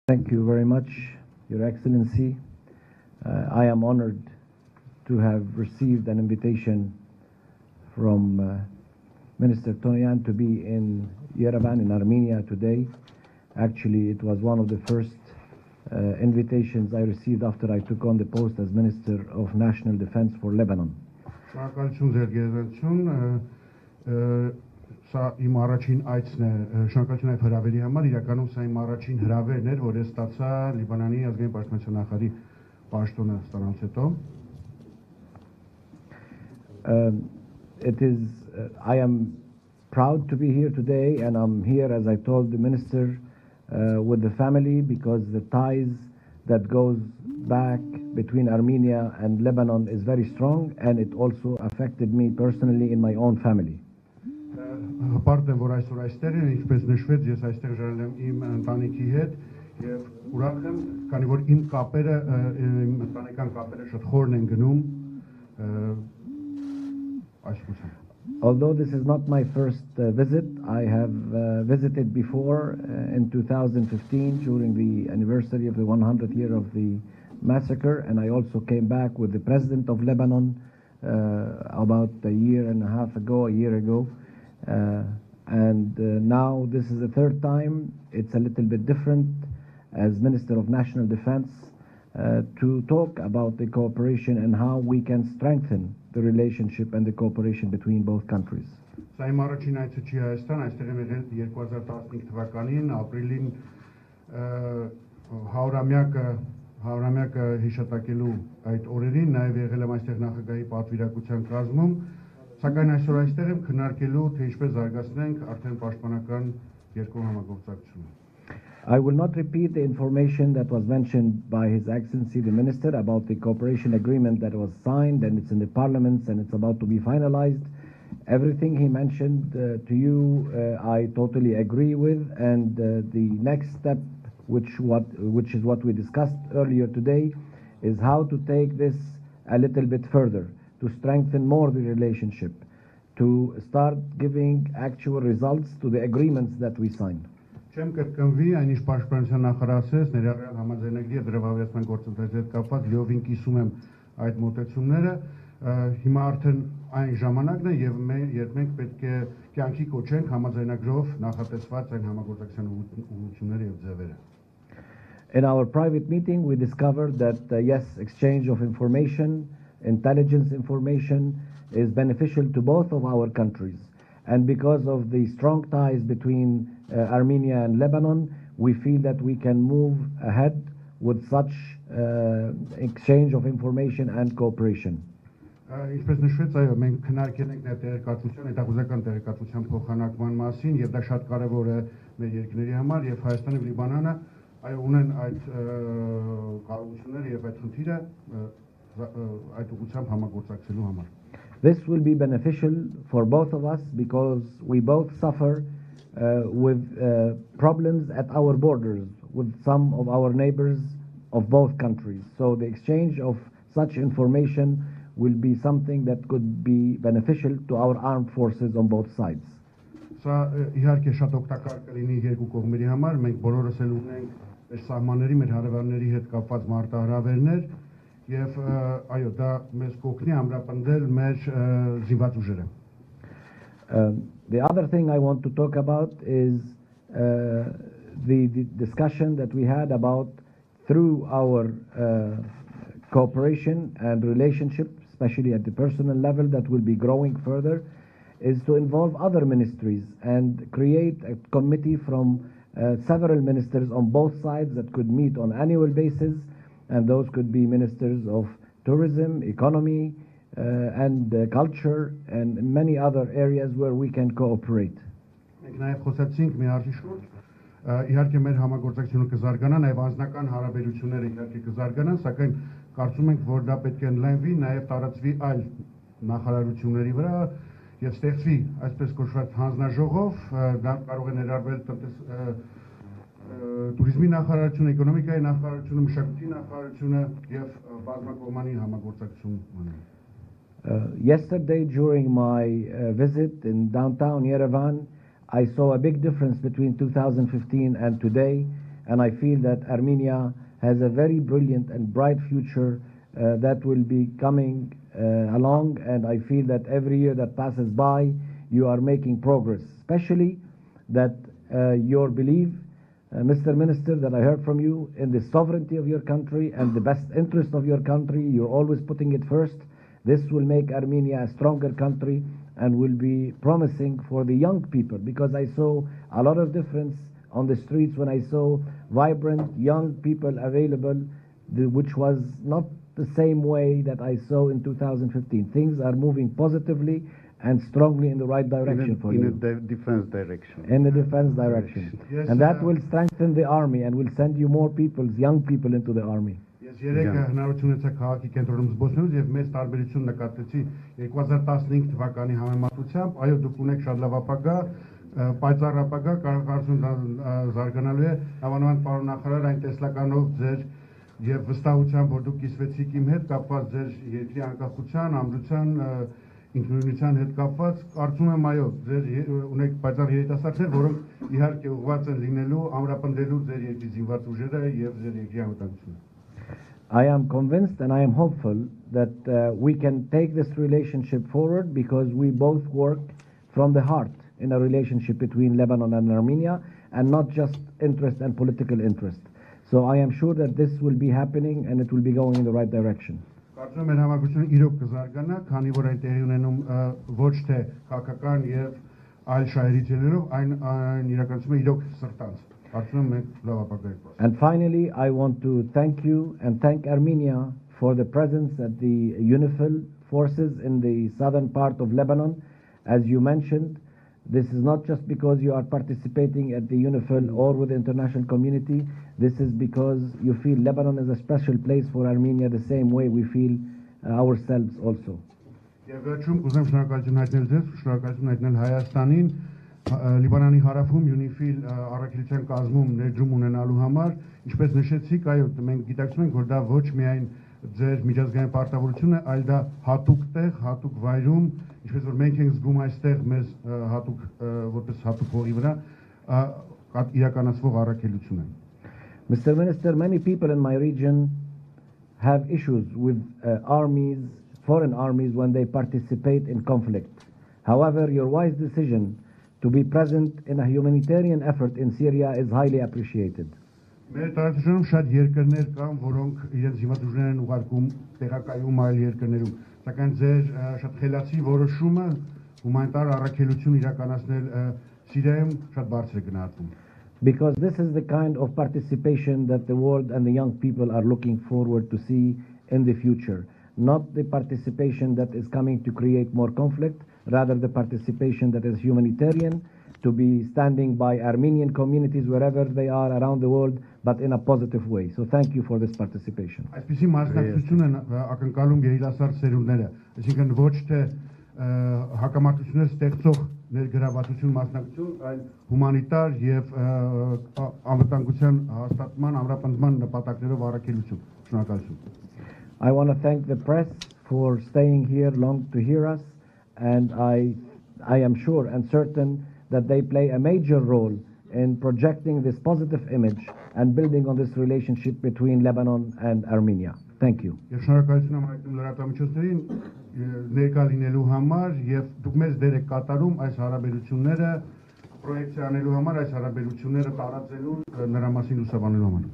Thank you very much, Your Excellency. I am honored to have received an invitation from Minister Tonyan to be in Yerevan in Armenia today. Actually, it was one of the first invitations I received after I took on the post as Minister of National Defense for Lebanon. Սա իմ առաջին այցն է, շնորհակալություն այդ հրավերի համար, իրականում սա իմ առաջին հրավերն էր, որ ես ստացա Լիբանանի ազգային պաշտպանության նախարարի պաշտոնը ստանալուց հետո։ I am proud to be here today, and I'm here, as I told the minister, with the family, because the ties that goes back between Armenia and Lebanon is very strong, and it also affected me personally in my own family. Հպարտ եմ, որ այսօր այստեղ եմ, ինչպես նշվեց, ես այստեղ ժառանգել եմ իմ ընտանիքի հետ եւ ուրախ եմ, քանի որ իմ կապերը, իմ ընտանեկան կապերը շատ խորն են գնում այսպես։ Although this is not my first visit, I have visited before in 2015 during the anniversary of the 100th year of the massacre, and I also came back with the President of Lebanon about a year ago. Now this is the third time. It's a little bit different as Minister of National Defense to talk about the cooperation and how we can strengthen the relationship and the cooperation between both countries. Սա իմ առաջին այցը չի Հայաստան, այստեղ եմ եղել 2015 թվականին ապրիլին հարյուրամյակը հիշատակելու այդ օրերին, նաև եղել եմ այստեղ նախագահի պատվիրակության կազմում, սակայն այսօր այստեղ եմ քննարկելու, թե ինչպես զարգացնենք արդեն պաշտպանական երկու համագործակցությունը։ I will not repeat the information that was mentioned by His Excellency the Minister about the cooperation agreement that was signed, and it's in the parliaments and it's about to be finalized. Everything he mentioned to you, I totally agree with, and the next step, which is what we discussed earlier today, is how to take this a little bit further, to strengthen more the relationship, to start giving actual results to the agreements that we sign. Չեմ կրկնվի, այնիշ պաշտպանության նախարարասես, ներառյալ համաձայնագրի եւ դրվավերացման գործընթացի հետ կապված լիովին կիսում եմ այդ մոտեցումները, հիմա արդեն այն ժամանակն է եւ երբ մենք պետք է կյանքի կոչենք համաձայնագրով նախատեսված այն համագործակցության ուղղությունները եւ ձևերը։ In our private meeting, we discovered that yes, exchange of information, intelligence information, is beneficial to both of our countries. And because of the strong ties between Armenia and Lebanon, we feel that we can move ahead with such exchange of information and cooperation. Ինչպես նշվեց, այո, մենք քննարկել ենք տեղեկատվության, հետախուզական տեղեկատվության փոխանակման մասին, եւ դա շատ կարեւոր է մեր երկրների համար, եւ Հայաստանը եւ Լիբանանը այո ունեն այդ կարողությունները եւ այդ խնդիրը այդ ուղղությամբ համագործակցելու համար։ This will be beneficial for both of us because we both suffer with problems at our borders with some of our neighbors of both countries. So the exchange of such information will be something that could be beneficial to our armed forces on both sides. Սա իհարկե շատ օգտակար կլինի երկու կողմերի համար, մենք բոլորս էլ ունենք մեր սահմանների, մեր հարևանների հետ կապված մարտահրավերներ եւ այո, դա մեզ կօգնի ամրապնդել մեր զինված ուժերը։ The other thing I want to talk about is the discussion that we had about through our cooperation and relationship, especially at the personal level that will be growing further, is to involve other ministries and create a committee from several ministers on both sides that could meet on an annual basis, and those could be ministers of tourism, economy, and culture, and many other areas where we can cooperate. Մենք նաև խոսացինք մի հարցի շուրջ, իհարկե մեր համագործակցությունը կզարգանա, նաև անձնական հարաբերությունները իհարկե կզարգանան, սակայն կարծում ենք, որ դա պետք է ընդլայնվի, նաև տարածվի այլ նախարարությունների վրա եւ ստեղծվի այսպես կոչված հանձնաժողով, դա կարող է ներառվել տուրիզմի նախարարությունը, էկոնոմիկայի նախարարությունը, մշակույթի նախարարությունը եւ բազմակողմանի համագործակցություն։ Yesterday, during my visit in downtown Yerevan, I saw a big difference between 2015 and today, and I feel that Armenia has a very brilliant and bright future that will be coming along, and I feel that every year that passes by, you are making progress, especially that your belief, Mr. Minister, that I heard from you in the sovereignty of your country and the best interest of your country. You're always putting it first. This will make Armenia a stronger country and will be promising for the young people, because I saw a lot of difference on the streets when I saw vibrant young people available, which was not the same way that I saw in 2015. Things are moving positively and strongly in the right direction for you. In the defense direction. In the defense direction. Yes, and that will strengthen the army and will send you more people, young people into the army. Ես երեք հնարավորություն ունեցա քաղաքի կենտրոնում զբոսնելուց եւ մեծ տարբերություն նկատեցի 2015 թվականի համեմատությամբ, այո դուք ունեք շատ լավ ապագա, պայծառ ապագա, կարծում զարգանալու է, հավանաբար պարոն նախարար այն տեսլականով ձեր եւ վստահությամբ որ դուք կիսվեցիք իմ հետ կապված ձեր երկրի անկախության, ամրության, ինքնուրույնության հետ կապված, կարծում եմ այո, ձեր ունեք պայծառ երիտասարդներ, որոնք իհարկե ուղղված են լինելու ամրապնդելու ձեր երկրի զինված ուժերը եւ ձեր երկրի անվտանգությունը. I am convinced and I am hopeful that we can take this relationship forward, because we both work from the heart in a relationship between Lebanon and Armenia, and not just interest and political interest. So I am sure that this will be happening and it will be going in the right direction. Կարծում եմ համագործությունը իրոք կզարգանա, քանի որ այն տեղի ունենում ոչ թե քաղաքական եւ այլ շահերից ելնելով, այն իրականացում է իրոք սրտանց. And finally, I want to thank you and thank Armenia for the presence at the UNIFIL forces in the southern part of Lebanon. As you mentioned, this is not just because you are participating at the UNIFIL or with the international community. This is because you feel Lebanon is a special place for Armenia, the same way we feel ourselves also. Լիբանանի հարավում յունիֆիլ առաքելության կազմում ներդրում ունենալու համար, ինչպես նշեցիք, այո, մենք գիտակցում ենք, որ դա ոչ միայն ձեր միջազգային պարտավորություն է, այլ դա հատուկ տեղ, հատուկ վայրում, ինչպես որ մենք ենք զգում այստեղ մեզ հատուկ որպես հատուկ հողի վրա իրականացվող առաքելություն է. Mr. Minister, many people in my region have issues with armies, foreign armies, when they participate in conflict. However, your wise decision to be present in a humanitarian effort in Syria is highly appreciated. Մեր տարածաշրջանում շատ երկրներ կան, որոնք իրենց զինվորներ են ուղարկում տեղակայում այլ երկրներում, սակայն ձեր շատ խելացի որոշումը հումանիտար առաքելություն իրականացնել Սիրիայում շատ բարձր է գնահատվում. Because this is the kind of participation that the world and the young people are looking forward to see in the future, not the participation that is coming to create more conflict, rather the participation that is humanitarian, to be standing by Armenian communities wherever they are around the world, but in a positive way. So thank you for this participation. Այսպիսի մասնակցություն են ակնկալում երիտասարդ սերունդները, այսինքն ոչ թե հակամարտություններ ստեղծող ներգրավվածություն մասնակցություն, այլ հումանիտար եւ անվտանգության հաստատման, ամրապնդման նպատակներով առաքելություն. Շնորհակալություն. I want to thank the press for staying here long to hear us, and I am sure and certain that they play a major role in projecting this positive image and building on this relationship between Lebanon and Armenia. Thank you. Եվ շնորհակալություն եմ հայտնում լրատվամիջոցներին ներկա լինելու համար եւ դուք մեծ դեր եք կատարում այս հարաբերությունները պրոյեկցիա անելու համար, այս հարաբերությունները տարածելու նրա մասին լուսաբանելու համար.